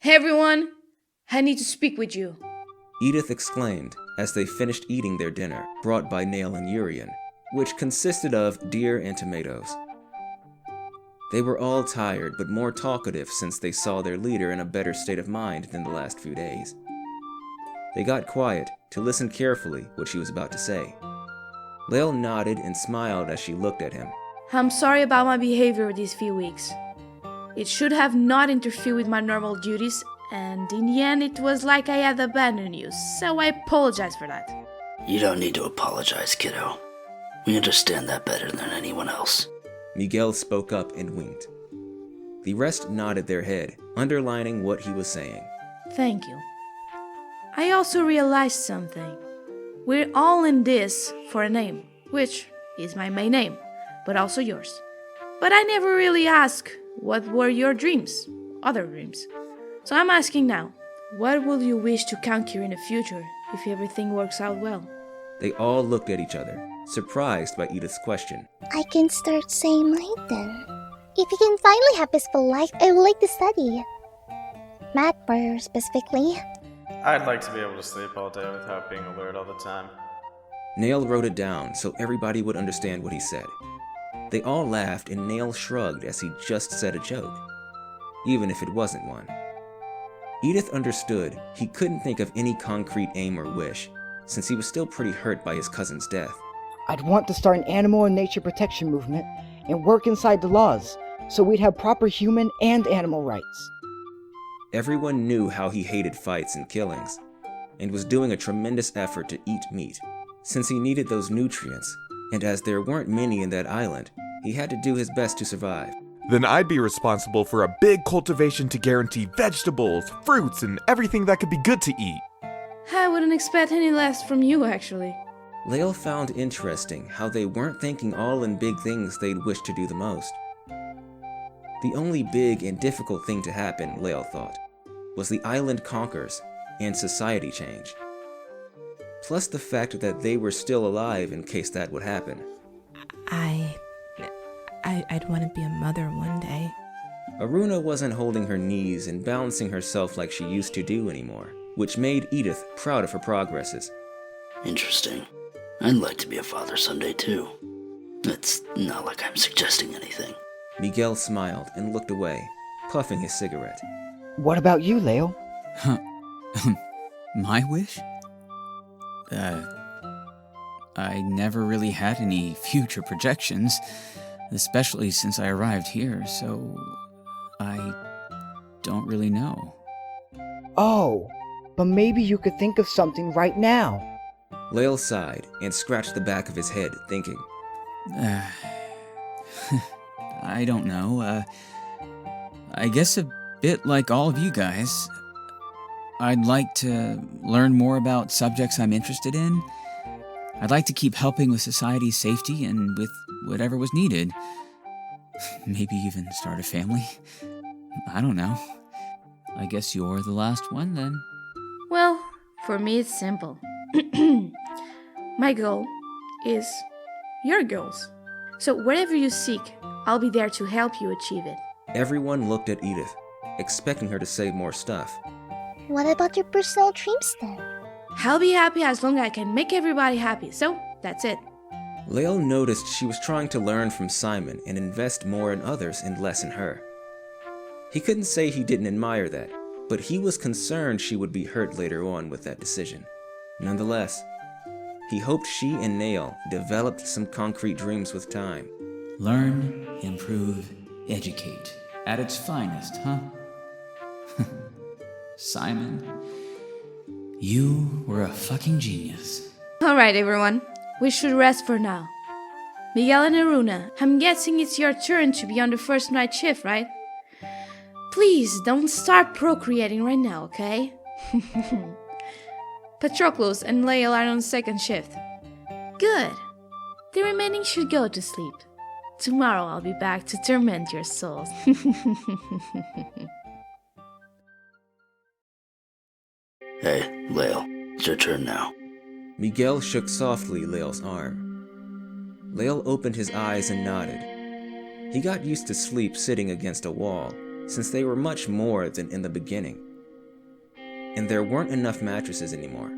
Hey everyone, I need to speak with you. Edath exclaimed as they finished eating their dinner, brought by Nale and Urien, which consisted of deer and tomatoes. They were all tired, but more talkative since they saw their leader in a better state of mind than the last few days. They got quiet to listen carefully what she was about to say. Lael nodded and smiled as she looked at him. I'm sorry about my behavior these few weeks. It should have not interfered with my normal duties, and in the end it was like I had abandoned you, so I apologize for that. You don't need to apologize, kiddo. We understand that better than anyone else. Miguel spoke up and winked. The rest nodded their head, underlining what he was saying. Thank you. I also realized something. We're all in this for a name, which is my main name, but also yours. But I never really asked what were your dreams, other dreams. So I'm asking now, what will you wish to conquer in the future if everything works out well? They all looked at each other, surprised by Edath's question. I can start saying mine then. If you can finally have peaceful life, I would like to study. Math more specifically. I'd like to be able to sleep all day without being alert all the time. Nale wrote it down so everybody would understand what he said. They all laughed and Nale shrugged as he just said a joke, even if it wasn't one. Edath understood he couldn't think of any concrete aim or wish, since he was still pretty hurt by his cousin's death. I'd want to start an animal and nature protection movement and work inside the laws, so we'd have proper human and animal rights. Everyone knew how he hated fights and killings, and was doing a tremendous effort to eat meat, since he needed those nutrients, and as there weren't many in that island, he had to do his best to survive. Then I'd be responsible for a big cultivation to guarantee vegetables, fruits, and everything that could be good to eat. I wouldn't expect any less from you, actually. Lael found interesting how they weren't thinking all in big things they'd wish to do the most. The only big and difficult thing to happen, Lael thought, was the island conquers and society change. Plus the fact that they were still alive in case that would happen. I'd want to be a mother one day. Aruna wasn't holding her knees and balancing herself like she used to do anymore, which made Edath proud of her progresses. Interesting. I'd like to be a father someday too. It's not like I'm suggesting anything. Miguel smiled and looked away, puffing his cigarette. What about you, Lael? My wish? I never really had any future projections, especially since I arrived here, so I don't really know. Oh, but maybe you could think of something right now. Lael sighed and scratched the back of his head, thinking. I don't know. I guess a bit like all of you guys. I'd like to learn more about subjects I'm interested in. I'd like to keep helping with society's safety and with whatever was needed. Maybe even start a family. I don't know. I guess you're the last one then. Well, for me it's simple. My goal is your goals. So wherever you seek, I'll be there to help you achieve it. Everyone looked at Edath, expecting her to say more stuff. What about your personal dreams then? I'll be happy as long as I can make everybody happy, so that's it. Lael noticed she was trying to learn from Simon and invest more in others and less in her. He couldn't say he didn't admire that, but he was concerned she would be hurt later on with that decision. Nonetheless, he hoped she and Nale developed some concrete dreams with time. Learn, improve, educate. At its finest, huh? Simon, you were a fucking genius. Alright everyone, we should rest for now. Miguel and Aruna, I'm guessing it's your turn to be on the first night shift, right? Please don't start procreating right now, okay? Patroclus and Lael are on second shift. Good. The remaining should go to sleep. Tomorrow I'll be back to torment your souls. Hey, Lael, it's your turn now. Miguel shook softly Lael's arm. Lael opened his eyes and nodded. He got used to sleep sitting against a wall, since they were much more than in the beginning, and there weren't enough mattresses anymore.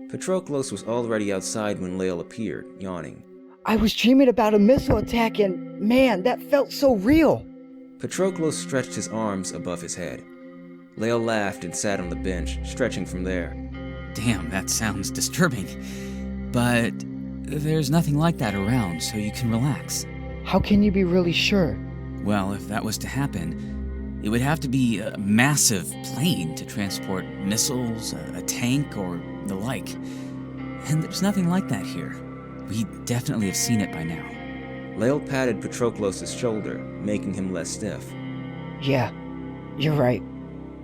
Patroklos was already outside when Lael appeared, yawning. I was dreaming about a missile attack and, man, that felt so real. Patroklos stretched his arms above his head. Lael laughed and sat on the bench, stretching from there. Damn, that sounds disturbing. But there's nothing like that around, so you can relax. How can you be really sure? Well, if that was to happen, it would have to be a massive plane to transport missiles, a tank, or the like. And there's nothing like that here. We definitely have seen it by now. Lael patted Patroklos' shoulder, making him less stiff. Yeah, you're right.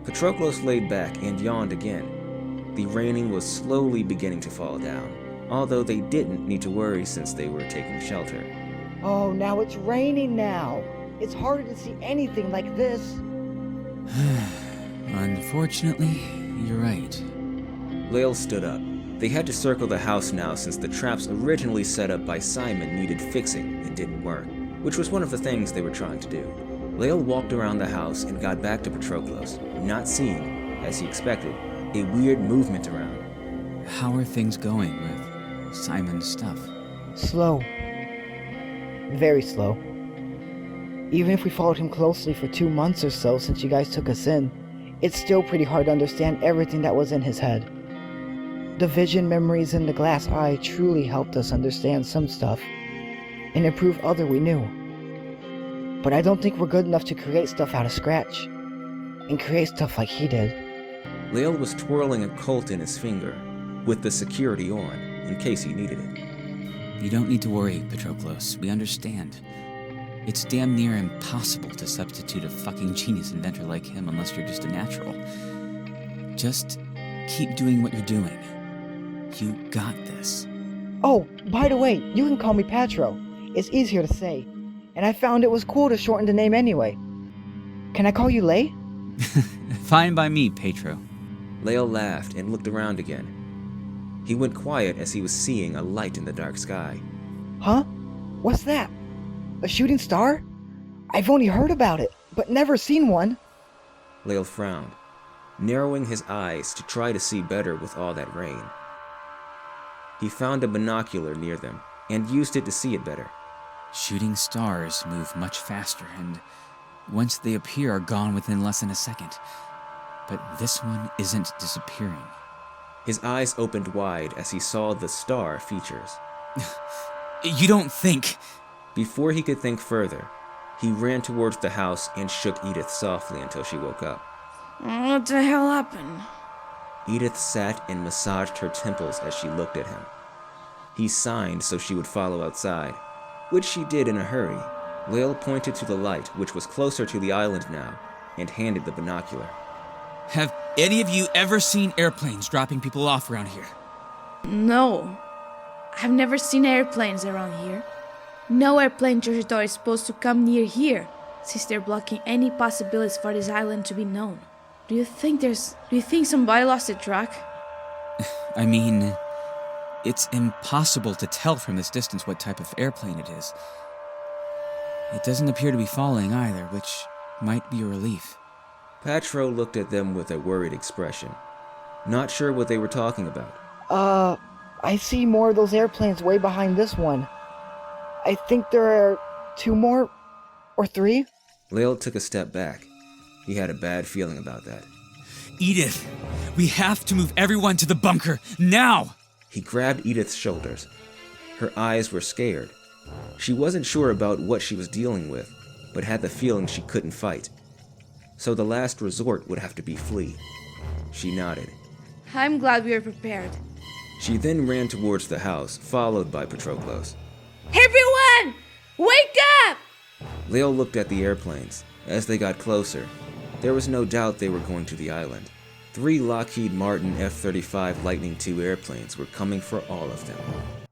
Patroklos laid back and yawned again. The raining was slowly beginning to fall down, although they didn't need to worry since they were taking shelter. Oh, now it's raining now. It's harder to see anything like this. Unfortunately, you're right. Lael stood up. They had to circle the house now since the traps originally set up by Simon needed fixing and didn't work, which was one of the things they were trying to do. Lael walked around the house and got back to Patroklos, not seeing, as he expected, a weird movement around. How are things going with Simon's stuff? Slow. Very slow. Even if we followed him closely for 2 months or so since you guys took us in, it's still pretty hard to understand everything that was in his head. The vision memories in the glass eye truly helped us understand some stuff, and improve other we knew. But I don't think we're good enough to create stuff out of scratch, and create stuff like he did. Lael was twirling a colt in his finger, with the security on, in case he needed it. You don't need to worry, Patroklos. We understand. It's damn near impossible to substitute a fucking genius inventor like him unless you're just a natural. Just keep doing what you're doing. You got this. Oh, by the way, you can call me Patro. It's easier to say. And I found it was cool to shorten the name anyway. Can I call you Lay? Fine by me, Petro. Lael laughed and looked around again. He went quiet as he was seeing a light in the dark sky. Huh? What's that? A shooting star? I've only heard about it, but never seen one. Lael frowned, narrowing his eyes to try to see better with all that rain. He found a binocular near them and used it to see it better. Shooting stars move much faster, and once they appear are gone within less than a second. But this one isn't disappearing. His eyes opened wide as he saw the star features. You don't think... Before he could think further, he ran towards the house and shook Edath softly until she woke up. What the hell happened? Edath sat and massaged her temples as she looked at him. He signed so she would follow outside, which she did in a hurry. Lael pointed to the light, which was closer to the island now, and handed the binocular. Have any of you ever seen airplanes dropping people off around here? No. I've never seen airplanes around here. No airplane territory is supposed to come near here, since they're blocking any possibilities for this island to be known. Do you think somebody lost a track? I mean, it's impossible to tell from this distance what type of airplane it is. It doesn't appear to be falling either, which might be a relief. Patro looked at them with a worried expression, not sure what they were talking about. I see more of those airplanes way behind this one. I think there are 2 more, or 3. Lael took a step back. He had a bad feeling about that. Edath, we have to move everyone to the bunker, now! He grabbed Edath's shoulders. Her eyes were scared. She wasn't sure about what she was dealing with, but had the feeling she couldn't fight. So the last resort would have to be flee. She nodded. I'm glad we are prepared. She then ran towards the house, followed by Patroklos. Everyone! Wake up! Lael looked at the airplanes. As they got closer, there was no doubt they were going to the island. 3 Lockheed Martin F-35 Lightning II airplanes were coming for all of them.